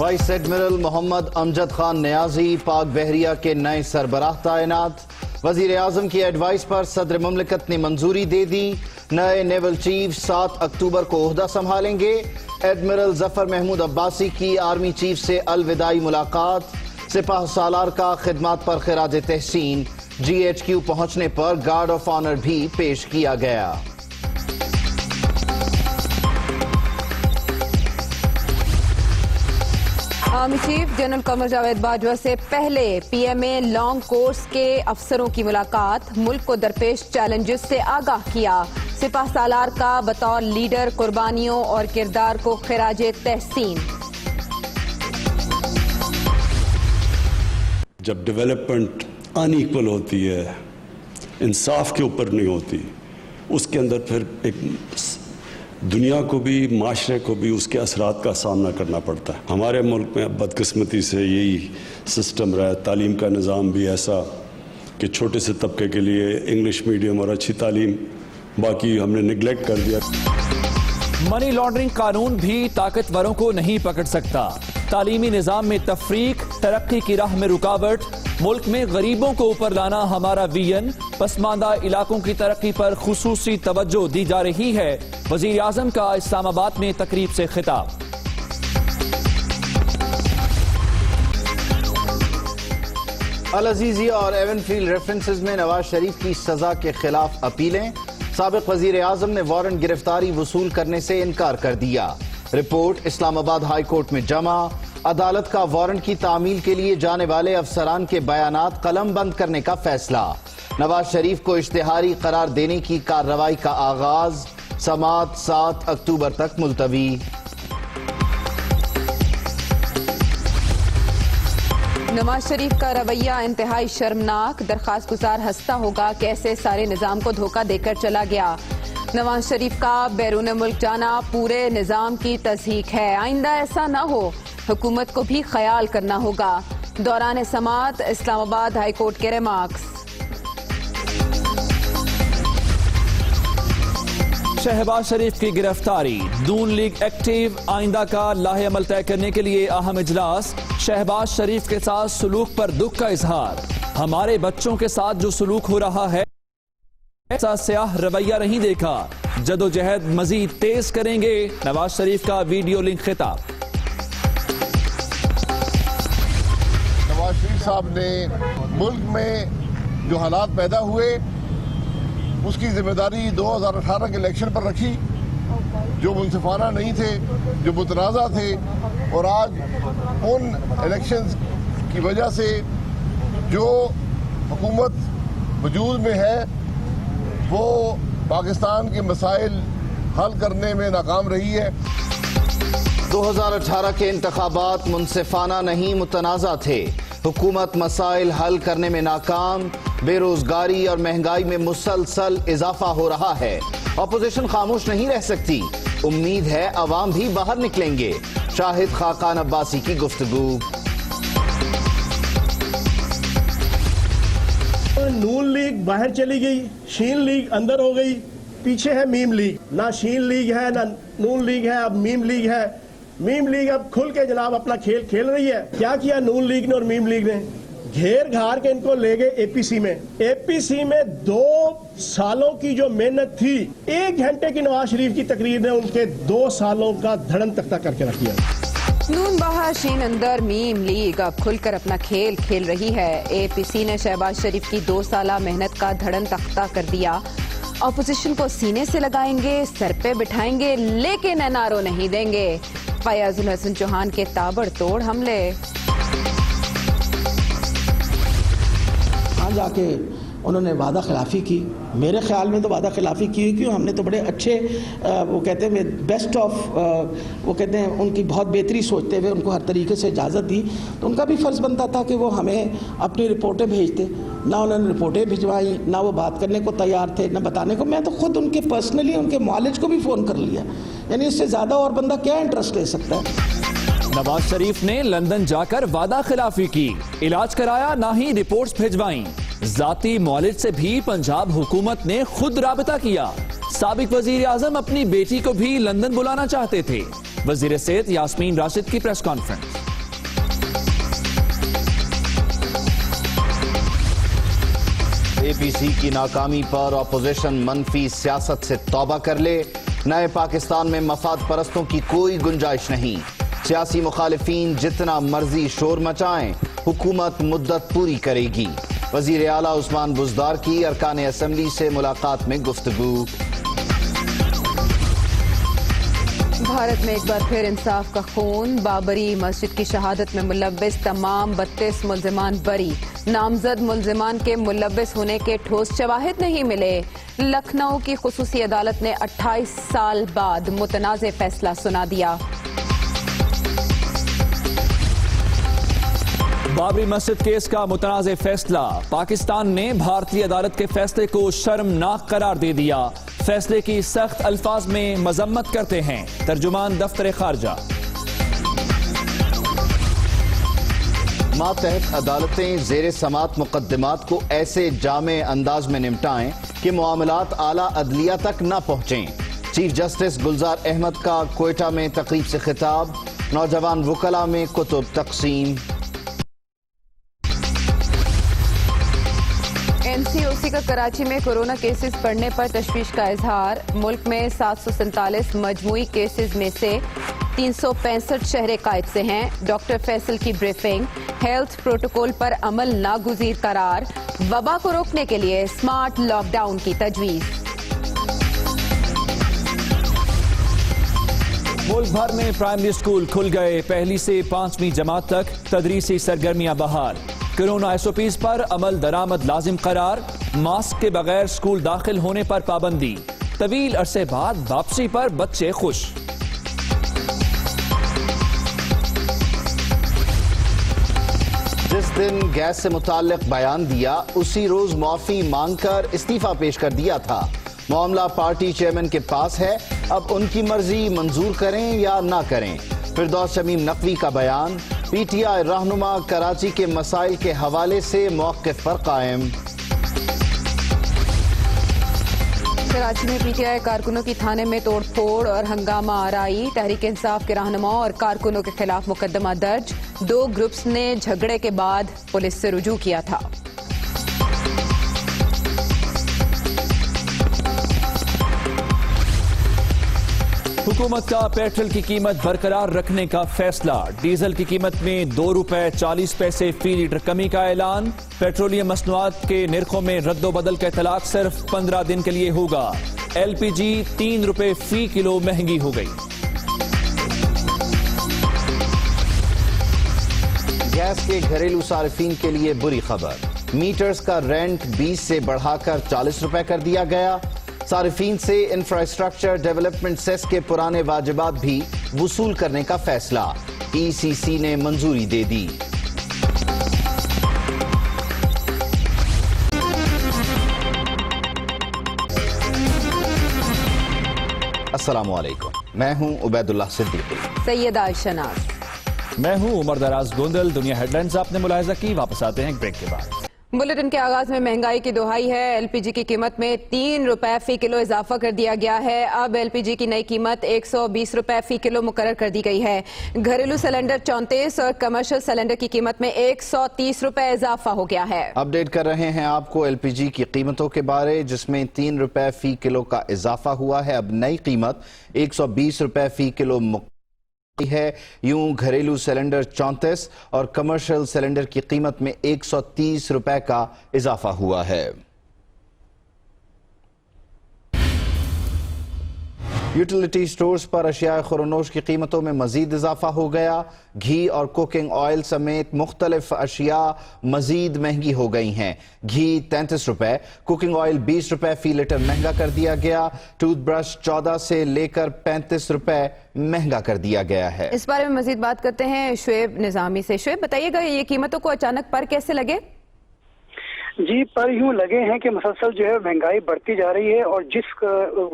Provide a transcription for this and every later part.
Vice admiral محمد امجد خان نیازی پاک بحریہ کے نئے سربراہ تعینات۔ وزیر اعظم کی ایڈوائس پر صدر مملکت نے منظوری دے دی۔ نئے نیول چیف 7 اکتوبر کو عہدہ سنبھالیں گے۔ ایڈمرل ظفر محمود عباسی کی آرمی چیف سے الوداعی ملاقات۔ سپاہ سالار کا خدمات پر خراج تحسین۔ GHQ پہنچنے پر گارڈ آف آنر بھی پیش کیا گیا۔ Army chief general Qamar Javed Bajwa سے پہلے PMA لانگ کورس کے افسروں کی ملاقات۔ ملک کو درپیش چیلنجز سے آگاہ کیا۔ سپاہ سالار کا بطور لیڈر قربانیوں اور کردار کو خراج تحسین۔ جب ڈیولپمنٹ ان ایکول ہوتی ہے، انصاف کے اوپر نہیں ہوتی، اس کے اندر پھر ایک دنیا کو بھی معاشرے کو بھی اس کے اثرات کا سامنا کرنا پڑتا ہے۔ ہمارے ملک میں اب بدقسمتی سے یہی سسٹم رہا ہے، تعلیم کا نظام بھی ایسا کہ چھوٹے سے طبقے کے لیے انگلش میڈیم اور اچھی تعلیم، باقی ہم نے نگلیکٹ کر دیا۔ منی لانڈرنگ قانون بھی طاقتوروں کو نہیں پکڑ سکتا۔ تعلیمی نظام میں تفریق ترقی کی راہ میں رکاوٹ۔ ملک میں غریبوں کو اوپر لانا ہمارا ویژن۔ پسماندہ علاقوں کی ترقی پر خصوصی توجہ دی جا رہی ہے۔ وزیر اعظم کا اسلام آباد میں تقریب سے خطاب۔ العزیزی اور ایون فیلڈ ریفرنسز میں نواز شریف کی سزا کے خلاف اپیلیں۔ سابق وزیر اعظم نے وارنٹ گرفتاری وصول کرنے سے انکار کر دیا۔ رپورٹ اسلام آباد ہائی کورٹ میں جمع۔ عدالت کا وارنٹ کی تعمیل کے لیے جانے والے افسران کے بیانات قلم بند کرنے کا فیصلہ۔ نواز شریف کو اشتہاری قرار دینے کی کارروائی کا آغاز۔ سماعت 7 اکتوبر تک ملتوی۔ نواز شریف کا رویہ انتہائی شرمناک۔ درخواست گزار ہنستا ہوگا کیسے سارے نظام کو دھوکہ دے کر چلا گیا۔ نواز شریف کا بیرون ملک جانا پورے نظام کی تضحیک ہے۔ آئندہ ایسا نہ ہو، حکومت کو بھی خیال کرنا ہوگا۔ دوران سماعت اسلام آباد ہائی کورٹ کے ریمارکس۔ شہباز شریف کی گرفتاری، نون لیگ ایکٹیو، آئندہ کا لاہ عمل طے کرنے کے لیے اہم اجلاس۔ شہباز شریف کے ساتھ سلوک پر دکھ کا اظہار۔ ہمارے بچوں کے ساتھ جو سلوک ہو رہا ہے ایسا سیاہ رویہ نہیں دیکھا، جدوجہد مزید تیز کریں گے۔ نواز شریف کا ویڈیو لنک خطاب۔ نواز شریف صاحب نے ملک میں جو حالات پیدا ہوئے اس کی ذمہ داری 2018 کے الیکشن پر رکھی، جو منصفانہ نہیں تھے، جو متنازع تھے، اور آج ان الیکشنز کی وجہ سے جو حکومت وجود میں ہے وہ پاکستان کے مسائل حل کرنے میں ناکام رہی ہے۔ 2018 کے انتخابات منصفانہ نہیں متنازع تھے۔ حکومت مسائل حل کرنے میں ناکام۔ بے روزگاری اور مہنگائی میں مسلسل اضافہ ہو رہا ہے۔ اپوزیشن خاموش نہیں رہ سکتی۔ امید ہے عوام بھی باہر نکلیں گے۔ شاہد خاقان عباسی کی گفتگو۔ نون لیگ باہر چلی گئی، شین لیگ اندر ہو گئی، پیچھے ہے میم لیگ۔ نہ شین لیگ ہے نہ نون لیگ ہے، اب میم لیگ ہے۔ میم لیگ اب کھل کے جناب اپنا کھیل کھیل رہی ہے۔ کیا کیا نون لیگ نے اور میم لیگ نے؟ گھیر گھار کے ان کو لے گئے APC میں۔ APC میں 2 سالوں کی جو محنت تھی، 1 گھنٹے کی نواز شریف کی تقریر نے ان کے 2 سالوں کا دھڑن تختہ کر کے رکھ دیا۔ نون باہر شین اندر، میم لیگ اب کھل کر اپنا کھیل کھیل رہی ہے۔ APC نے شہباز شریف کی 2 سالہ محنت کا دھڑن تختہ کر دیا۔ اپوزیشن کو سینے سے لگائیں گے، سر پہ بٹھائیں گے، لیکن NRO نہیں دیں گے۔ فیاض الحسن چوہان کے تابڑ توڑ حملے۔ جا کے انہوں نے وعدہ خلافی کی۔ میرے خیال میں تو وعدہ خلافی کی کیوں، ہم نے تو بڑے اچھے وہ کہتے ہیں بیسٹ آف وہ کہتے ہیں ان کی بہت بہتری سوچتے ہوئے ان کو ہر طریقے سے اجازت دی، تو ان کا بھی فرض بنتا تھا کہ وہ ہمیں اپنی رپورٹیں بھیجتے۔ نہ انہوں نے رپورٹیں بھجوائیں، نہ وہ بات کرنے کو تیار تھے، نہ بتانے کو۔ میں تو خود ان کے پرسنلی ان کے معالج کو بھی فون کر لیا، یعنی اس سے زیادہ اور بندہ کیا انٹرسٹ لے سکتا ہے۔ نواز شریف نے لندن جا کر وعدہ خلافی کی، علاج کرایا نہ ہی رپورٹس بھیجوائیں۔ ذاتی معالج سے بھی پنجاب حکومت نے خود رابطہ کیا۔ سابق وزیر اعظم اپنی بیٹی کو بھی لندن بلانا چاہتے تھے۔ وزیر صحت یاسمین راشد کی پریس کانفرنس۔ اے پی سی کی ناکامی پر اپوزیشن منفی سیاست سے توبہ کر لے. نئے پاکستان میں مفاد پرستوں کی کوئی گنجائش نہیں. سیاسی مخالفین جتنا مرضی شور مچائیں، حکومت مدت پوری کرے گی. وزیر اعلیٰ عثمان بزدار کی ارکان اسمبلی سے ملاقات میں گفتگو. بھارت میں ایک بار پھر انصاف کا خون. بابری مسجد کی شہادت میں ملوث تمام 32 ملزمان بری. نامزد ملزمان کے ملوث ہونے کے ٹھوس شواہد نہیں ملے. لکھنؤ کی خصوصی عدالت نے 28 سال بعد متنازع فیصلہ سنا دیا. بابری مسجد کیس کا متنازع فیصلہ. پاکستان نے بھارتی عدالت کے فیصلے کو شرمناک قرار دے دیا. فیصلے کی سخت الفاظ میں مذمت کرتے ہیں ترجمان دفتر خارجہ. ماتحت عدالتیں زیر سماعت مقدمات کو ایسے جامع انداز میں نمٹائیں کہ معاملات اعلیٰ عدلیہ تک نہ پہنچیں. چیف جسٹس گلزار احمد کا کوئٹہ میں تقریب سے خطاب. نوجوان وکلاء میں کتب تقسیم. این سی او سی کا کراچی میں کورونا کیسز بڑھنے پر تشویش کا اظہار. ملک میں 747 مجموعی کیسز میں سے 365 شہر قائد سے ہیں. ڈاکٹر فیصل کی بریفنگ. ہیلتھ پروٹوکول پر عمل ناگزیر قرار. وبا کو روکنے کے لیے اسمارٹ لاک ڈاؤن کی تجویز. ملک بھر میں پرائمری اسکول کھل گئے. پہلی سے 5ویں جماعت تک تدریسی سرگرمیاں بحال. کرونا ایس او پیز پر عمل درآمد لازم قرار. ماسک کے بغیر اسکول داخل ہونے پر پابندی. طویل عرصے بعد واپسی پر بچے خوش. جس دن گیس سے متعلق بیان دیا اسی روز معافی مانگ کر استعفیٰ پیش کر دیا تھا. معاملہ پارٹی چیئرمین کے پاس ہے. اب ان کی مرضی منظور کریں یا نہ کریں. فردوس شمیم نقوی کا بیان. پی ٹی آئی رہنما کراچی کے مسائل کے حوالے سے موقف پر قائم. کراچی میں پی ٹی آئی کارکنوں کی تھانے میں توڑ پھوڑ اور ہنگامہ آرائی. تحریک انصاف کے رہنماؤں اور کارکنوں کے خلاف مقدمہ درج. 2 گروپس نے جھگڑے کے بعد پولیس سے رجوع کیا تھا. حکومت کا پیٹرول کی قیمت برقرار رکھنے کا فیصلہ. ڈیزل کی قیمت میں 2 روپے 40 پیسے فی لیٹر کمی کا اعلان. پیٹرولیم مصنوعات کے نرخوں میں رد و بدل کا اطلاق صرف 15 دن کے لیے ہوگا. ایل پی جی 3 روپے فی کلو مہنگی ہو گئی. گیس کے گھریلو صارفین کے لیے بری خبر. میٹرز کا رینٹ 20 سے بڑھا کر 40 روپے کر دیا گیا. صارفین سے انفراسٹرکچر ڈیولپمنٹ سیس کے پرانے واجبات بھی وصول کرنے کا فیصلہ. ای سی سی نے منظوری دے دی. السلام علیکم. میں ہوں عبید اللہ صدیقی. سید عائشہ ناز. میں ہوں عمر دراز گوندل. دنیا ہیڈ لائنز آپ نے ملاحظہ کی. واپس آتے ہیں ایک بریک کے بعد. بلیٹن کے آغاز میں مہنگائی کی دہائی ہے. ایل پی جی کی قیمت میں 3 روپے فی کلو اضافہ کر دیا گیا ہے. اب ایل پی جی کی نئی قیمت 120 روپے فی کلو مقرر کر دی گئی ہے. گھریلو سلنڈر 34 اور کمرشل سلنڈر کی قیمت میں 130 روپے اضافہ ہو گیا ہے. اپڈیٹ کر رہے ہیں آپ کو ایل پی جی کی قیمتوں کے بارے، جس میں 3 روپے فی کلو کا اضافہ ہوا ہے. اب نئی قیمت 120 روپے فی کلو ہے. یوں گھریلو سلنڈر 34 اور کمرشل سلنڈر کی قیمت میں 130 روپے کا اضافہ ہوا ہے. یوٹیلیٹی سٹورز پر اشیاء خورنوش کی قیمتوں میں مزید اضافہ ہو گیا. گھی اور کوکنگ آئل سمیت مختلف اشیاء مزید مہنگی ہو گئی ہیں. گھی 33 روپے، کوکنگ آئل 20 روپے فی لیٹر مہنگا کر دیا گیا. ٹوتھ برش 14 سے لے کر 35 روپے مہنگا کر دیا گیا ہے. اس بارے میں مزید بات کرتے ہیں شعیب نظامی سے. شعیب بتائیے گا یہ قیمتوں کو اچانک پر کیسے لگے؟ جی پر یوں لگے ہیں کہ مسلسل جو ہے مہنگائی بڑھتی جا رہی ہے اور جس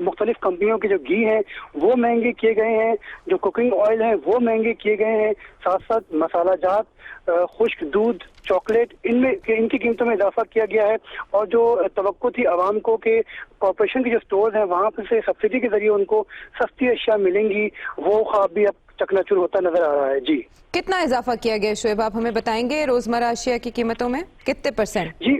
مختلف کمپنیوں کے جو گھی ہیں وہ مہنگے کیے گئے ہیں، جو کوکنگ آئل ہیں وہ مہنگے کیے گئے ہیں، ساتھ ساتھ مسالہ جات، خشک دودھ، چاکلیٹ ان کی قیمتوں میں اضافہ کیا گیا ہے. اور جو توقع تھی عوام کو کہ کارپوریشن کے جو سٹورز ہیں وہاں پر سے سبسڈی کے ذریعے ان کو سستی اشیاء ملیں گی، وہ خواب بھی اب چکنا چور ہوتا نظر آ رہا ہے. جی کتنا اضافہ کیا گیا شعیب، آپ ہمیں بتائیں گے؟ روزمرہ اشیاء کی قیمتوں میں کتنے %؟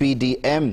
PDM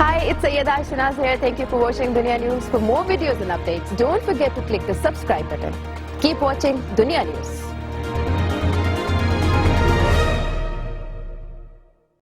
Hi, it's Sayyeda Shanaz here. Thank you for watching Dunya News. For more videos and updates, don't forget to click the subscribe button. Keep watching Dunya News.